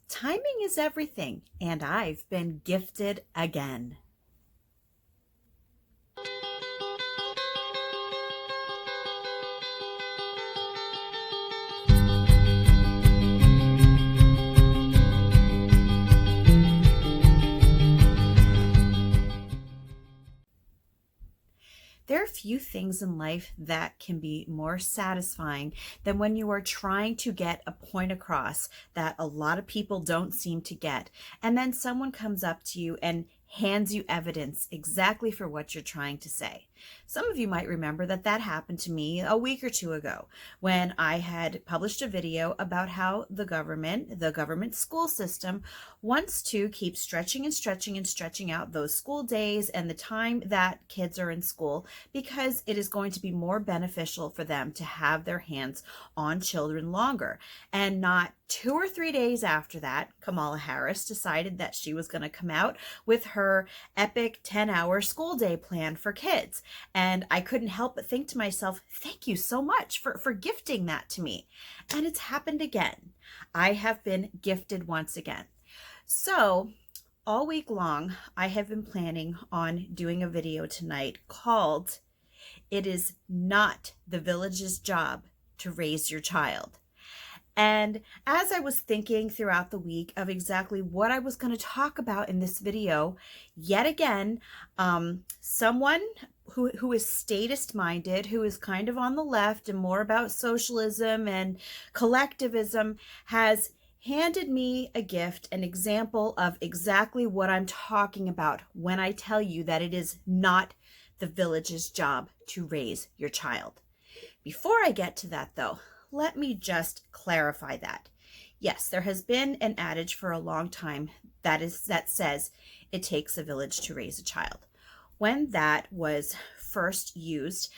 Timing is everything, and I've been gifted again. There are few things in life that can be more satisfying than when you are trying to get a point across that a lot of people don't seem to get. And then someone comes up to you and hands you evidence exactly for what you're trying to say. Some of you might remember that happened to me a week or two ago when I had published a video about how the government school system wants to keep stretching and stretching and stretching out those school days and the time that kids are in school because it is going to be more beneficial for them to have their hands on children longer. And not 2 or 3 days after that, Kamala Harris decided that she was going to come out with her epic 10-hour school day plan for kids. And I couldn't help but think to myself, thank you so much for gifting that to me. And it's happened again. I have been gifted once again. So all week long, I have been planning on doing a video tonight called "It is Not the Village's Job to Raise Your Child." And as I was thinking throughout the week of exactly what I was going to talk about in this video, yet again, someone who is statist minded, who is kind of on the left and more about socialism and collectivism, has handed me a gift, an example of exactly what I'm talking about when I tell you that it is not the village's job to raise your child. Before I get to that though, let me just clarify that. Yes, there has been an adage for a long time that says it takes a village to raise a child. When that was first used,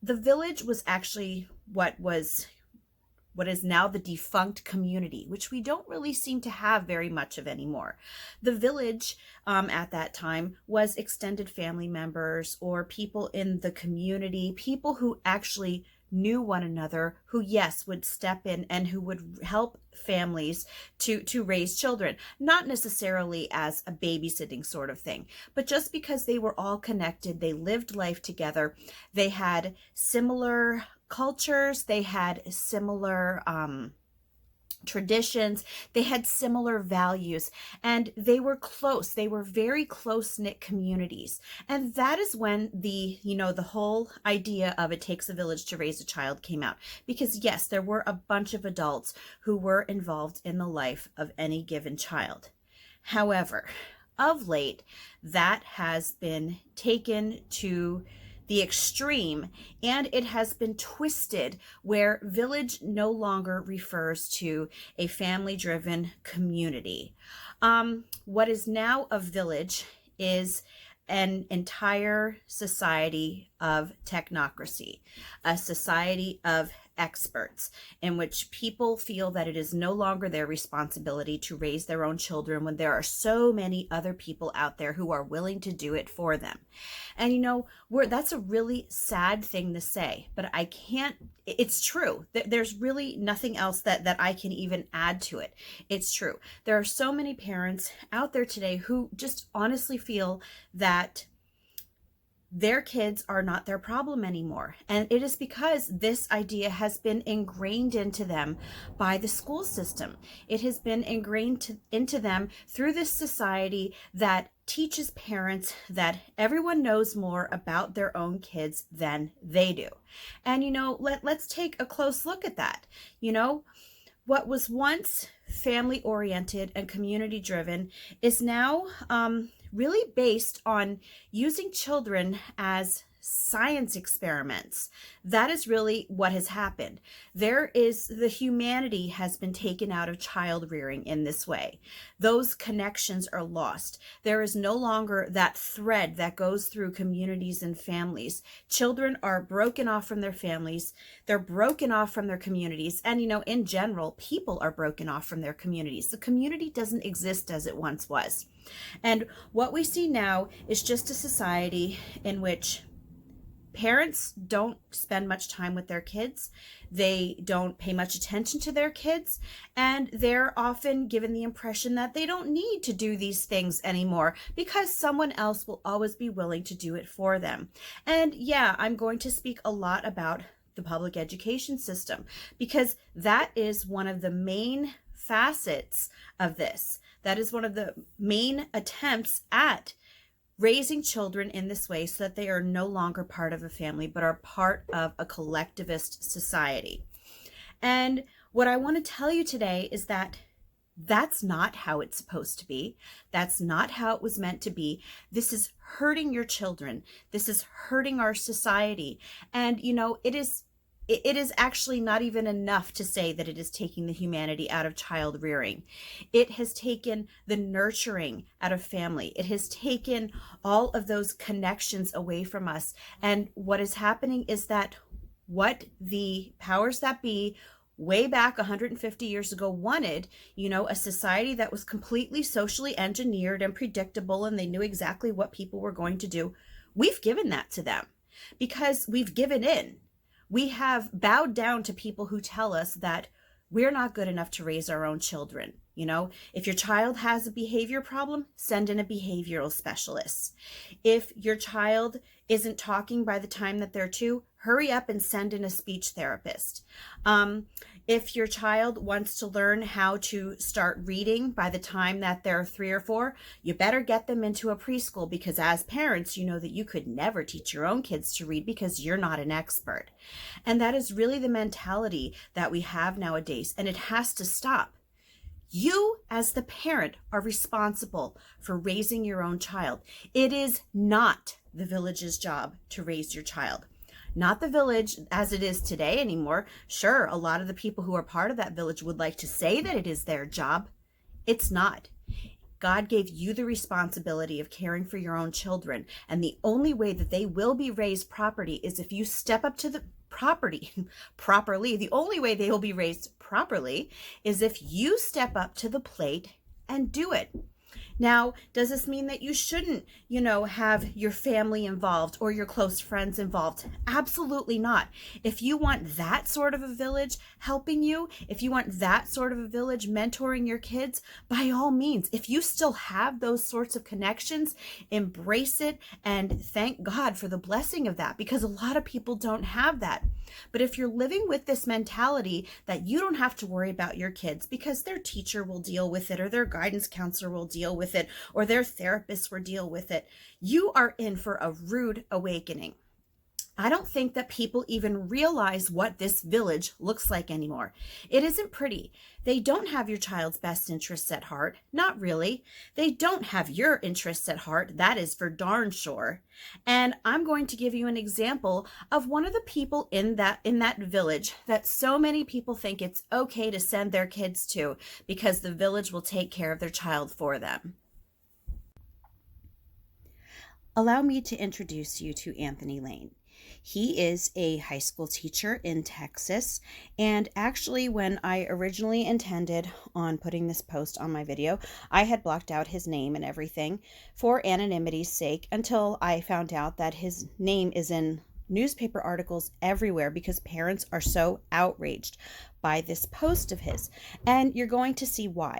the village was actually what is now the defunct community, which we don't really seem to have very much of anymore. The village at that time was extended family members or people in the community, people who actually knew one another, who, yes, would step in and who would help families to raise children, not necessarily as a babysitting sort of thing, but just because they were all connected, they lived life together, they had similar cultures, they had similar traditions, they had similar values, and they were close. They were very close-knit communities. And that is when the whole idea of it takes a village to raise a child came out. Because yes, there were a bunch of adults who were involved in the life of any given child. However, of late, that has been taken to the extreme, and it has been twisted where village no longer refers to a family-driven community. What is now a village is an entire society of technocracy, a society of experts in which people feel that it is no longer their responsibility to raise their own children when there are so many other people out there who are willing to do it for them. And that's a really sad thing to say, but I can't, it's true. There's really nothing else that I can even add to it. It's true. There are so many parents out there today who just honestly feel that their kids are not their problem anymore. And it is because this idea has been ingrained into them by the school system. It has been ingrained into them through this society that teaches parents that everyone knows more about their own kids than they do. And, let's take a close look at that. What was once family oriented and community driven is now really based on using children as science experiments. That is really what has happened. The humanity has been taken out of child rearing in this way. Those connections are lost. There is no longer that thread that goes through communities and families. Children are broken off from their families. They're broken off from their communities. And, in general, people are broken off from their communities. The community doesn't exist as it once was. And what we see now is just a society in which Parents don't spend much time with their kids. They don't pay much attention to their kids, and they're often given the impression that they don't need to do these things anymore because someone else will always be willing to do it for them. And yeah, I'm going to speak a lot about the public education system because that is one of the main facets of this. That is one of the main attempts at raising children in this way so that they are no longer part of a family, but are part of a collectivist society. And what I want to tell you today is that that's not how it's supposed to be. That's not how it was meant to be. This is hurting your children. This is hurting our society. And, it is actually not even enough to say that it is taking the humanity out of child rearing. It has taken the nurturing out of family. It has taken all of those connections away from us. And what is happening is that what the powers that be way back 150 years ago wanted, a society that was completely socially engineered and predictable, and they knew exactly what people were going to do. We've given that to them because we've given in. We have bowed down to people who tell us that we're not good enough to raise our own children. If your child has a behavior problem, send in a behavioral specialist. If your child isn't talking by the time that they're 2, hurry up and send in a speech therapist. If your child wants to learn how to start reading by the time that they're 3 or 4, you better get them into a preschool, because as parents, you know that you could never teach your own kids to read because you're not an expert. And that is really the mentality that we have nowadays, and it has to stop. You, as the parent, are responsible for raising your own child. It is not the village's job to raise your child. Not the village as it is today anymore. Sure, a lot of the people who are part of that village would like to say that it is their job. It's not. God gave you the responsibility of caring for your own children. And the only way that they will be raised properly is if you step up to the property properly. The only way they will be raised properly is if you step up to the plate and do it. Now, does this mean that you shouldn't, have your family involved or your close friends involved? Absolutely not. If you want that sort of a village helping you, if you want that sort of a village mentoring your kids, by all means, if you still have those sorts of connections, embrace it and thank God for the blessing of that, because a lot of people don't have that. But if you're living with this mentality that you don't have to worry about your kids because their teacher will deal with it, or their guidance counselor will deal with it, or their therapist will deal with it, you are in for a rude awakening. I don't think that people even realize what this village looks like anymore. It isn't pretty. They don't have your child's best interests at heart. Not really. They don't have your interests at heart. That is for darn sure. And I'm going to give you an example of one of the people in that village that so many people think it's okay to send their kids to because the village will take care of their child for them. Allow me to introduce you to Anthony Lane. He is a high school teacher in Texas, and actually when I originally intended on putting this post on my video, I had blocked out his name and everything for anonymity's sake until I found out that his name is in newspaper articles everywhere because parents are so outraged by this post of his, and you're going to see why.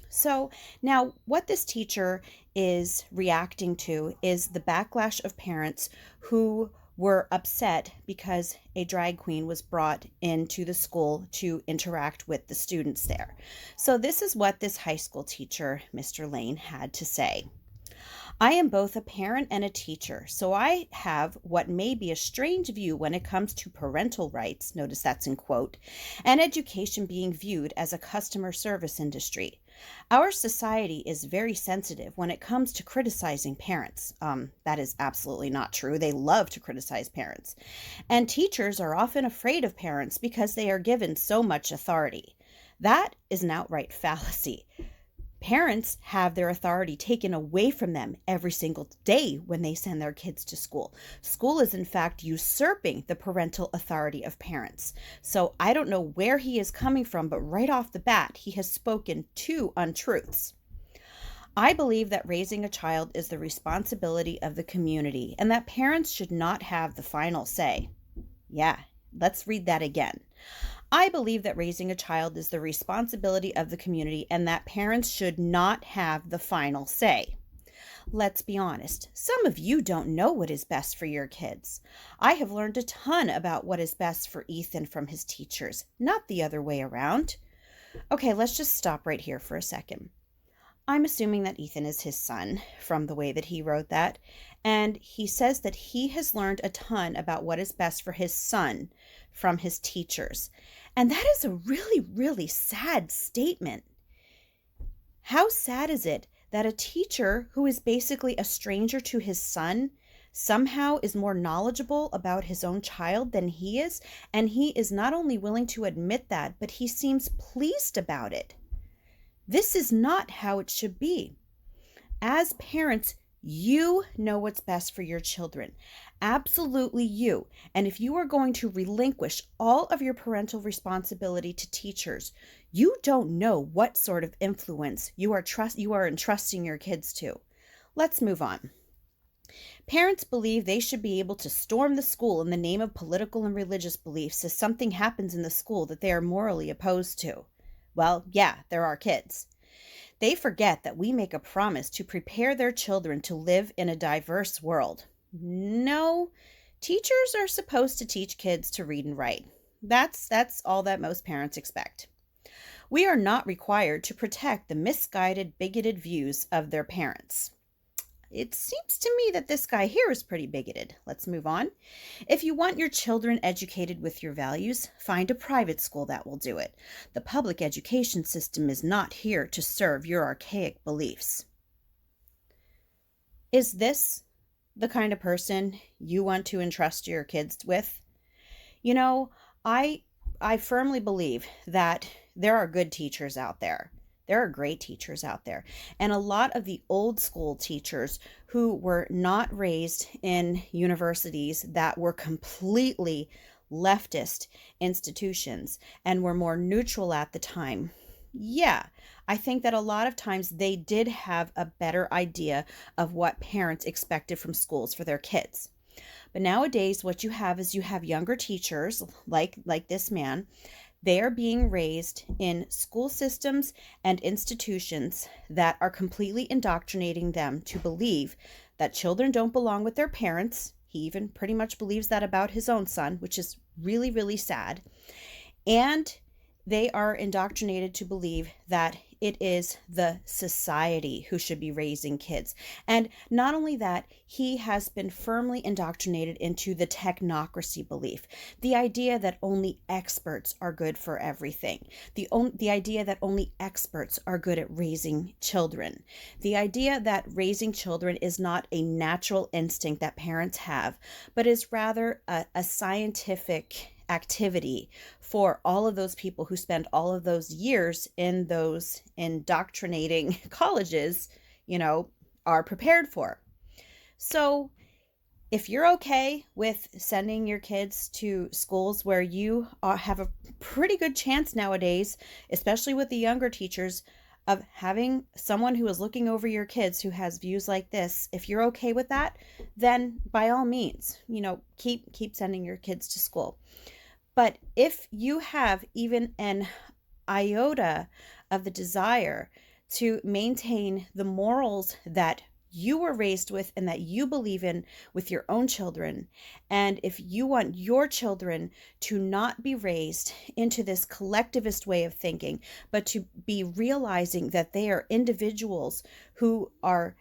So now what this teacher is reacting to is the backlash of parents who were upset because a drag queen was brought into the school to interact with the students there. So this is what this high school teacher, Mr. Lane, had to say. I am both a parent and a teacher, so I have what may be a strange view when it comes to parental rights, notice that's in quote, and education being viewed as a customer service industry. Our society is very sensitive when it comes to criticizing parents. That is absolutely not true. They love to criticize parents. And teachers are often afraid of parents because they are given so much authority. That is an outright fallacy. Parents have their authority taken away from them every single day when they send their kids to school. School is in fact usurping the parental authority of parents. So I don't know where he is coming from, but right off the bat, he has spoken two untruths. I believe that raising a child is the responsibility of the community and that parents should not have the final say. Yeah, let's read that again. I believe that raising a child is the responsibility of the community and that parents should not have the final say. Let's be honest, some of you don't know what is best for your kids. I have learned a ton about what is best for Ethan from his teachers, not the other way around. Okay, let's just stop right here for a second. I'm assuming that Ethan is his son from the way that he wrote that. And he says that he has learned a ton about what is best for his son from his teachers. And that is a really, really sad statement. How sad is it that a teacher who is basically a stranger to his son somehow is more knowledgeable about his own child than he is? And he is not only willing to admit that, but he seems pleased about it. This is not how it should be. As parents, you know what's best for your children. Absolutely you. And if you are going to relinquish all of your parental responsibility to teachers, you don't know what sort of influence you are entrusting your kids to. Let's move on. Parents believe they should be able to storm the school in the name of political and religious beliefs if something happens in the school that they are morally opposed to. Well, yeah, they're our kids. They forget that we make a promise to prepare their children to live in a diverse world. No, teachers are supposed to teach kids to read and write. That's all that most parents expect. We are not required to protect the misguided, bigoted views of their parents. It seems to me that this guy here is pretty bigoted. Let's move on. If you want your children educated with your values, find a private school that will do it. The public education system is not here to serve your archaic beliefs. Is this the kind of person you want to entrust your kids with? You know, I firmly believe that there are good teachers out there. There are great teachers out there. And a lot of the old school teachers who were not raised in universities that were completely leftist institutions and were more neutral at the time. Yeah, I think that a lot of times they did have a better idea of what parents expected from schools for their kids. But nowadays, what you have is you have younger teachers like this man. They are being raised in school systems and institutions that are completely indoctrinating them to believe that children don't belong with their parents. He even pretty much believes that about his own son, which is really, really sad. And they are indoctrinated to believe that it is the society who should be raising kids. And not only that, he has been firmly indoctrinated into the technocracy belief, the idea that only experts are good for everything, the idea that only experts are good at raising children, the idea that raising children is not a natural instinct that parents have, but is rather a scientific activity for all of those people who spend all of those years in those indoctrinating colleges, are prepared for. So if you're okay with sending your kids to schools where you have a pretty good chance nowadays, especially with the younger teachers, of having someone who is looking over your kids who has views like this, if you're okay with that, then by all means, keep sending your kids to school. But if you have even an iota of the desire to maintain the morals that you were raised with and that you believe in with your own children, and if you want your children to not be raised into this collectivist way of thinking, but to be realizing that they are individuals who are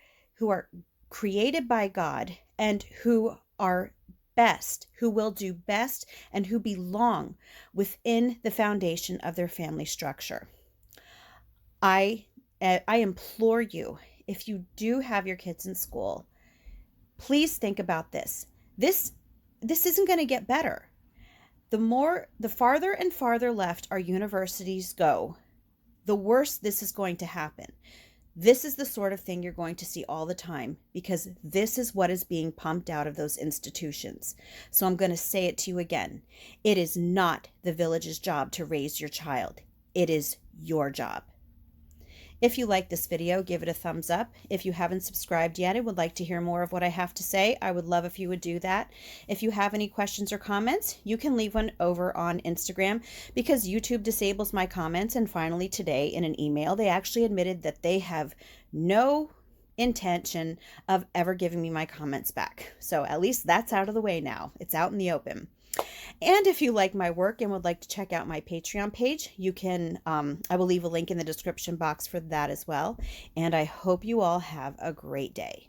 created by God and who are best, who will do best, and who belong within the foundation of their family structure. I implore you, if you do have your kids in school, please think about this. This isn't going to get better. The farther and farther left our universities go, the worse this is going to happen. This is the sort of thing you're going to see all the time because this is what is being pumped out of those institutions. So I'm going to say it to you again. It is not the village's job to raise your child. It is your job. If you like this video, give it a thumbs up. If you haven't subscribed yet and would like to hear more of what I have to say, I would love if you would do that. If you have any questions or comments, you can leave one over on Instagram because YouTube disables my comments. And finally, today in an email, they actually admitted that they have no intention of ever giving me my comments back. So at least that's out of the way now. It's out in the open. And if you like my work and would like to check out my Patreon page, you can, I will leave a link in the description box for that as well. And I hope you all have a great day.